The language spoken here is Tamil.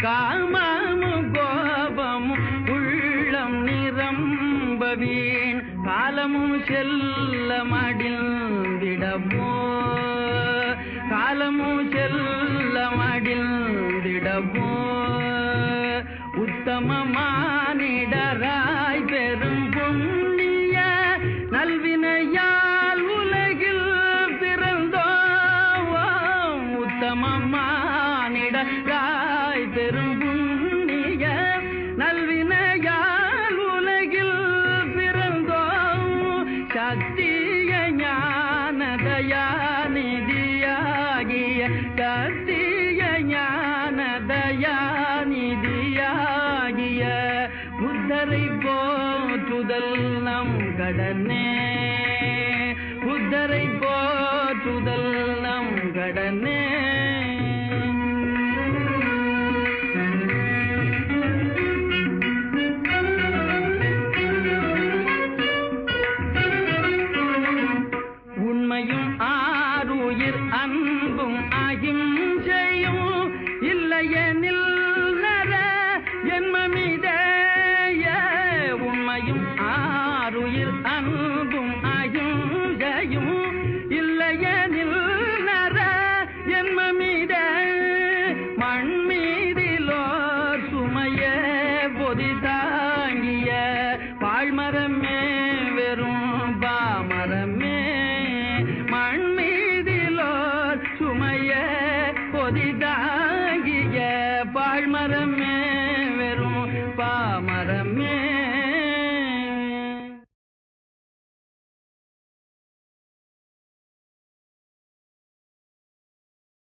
காமமும் கோபமும் உள்ளம் நிரம்பவீன் காலமும் செல்ல மடிந்திடமோ காலமும் செல்ல மடிந்திடமோ உத்தமமானிடராய் பெரும் புண்ணிய நல்வினையால் உலகில் பிறந்தோம் உத்தமமானிடராய் பெரும் புண்ணிய நல்வினையால் உலகில் பிறந்தோம் சத்திய ஞான தயாநிதியாகிய சத்திய ஞான தயாநிதியாகிய புத்தரை போற்றுதல் நம் கடனே புத்தரை போற்றுதல் நம் கடனே உண்மையும் ஆருயிர் அன்பும் அகிம்சையும் இல்லையெனில் நர ஜன்மமிதேய உண்மையும் ஆருயிர் அன்பும் அகிம்சையும் இல்லையெனில் நர ஜன்மமித மண்மீதிலோர் சுமைய பொதி தாங்கிய பாழ்மரமே வெறும் பாமரமே மண்மீதிலோர் சுமைய பொதி தாங்கிய பாழ்மரமே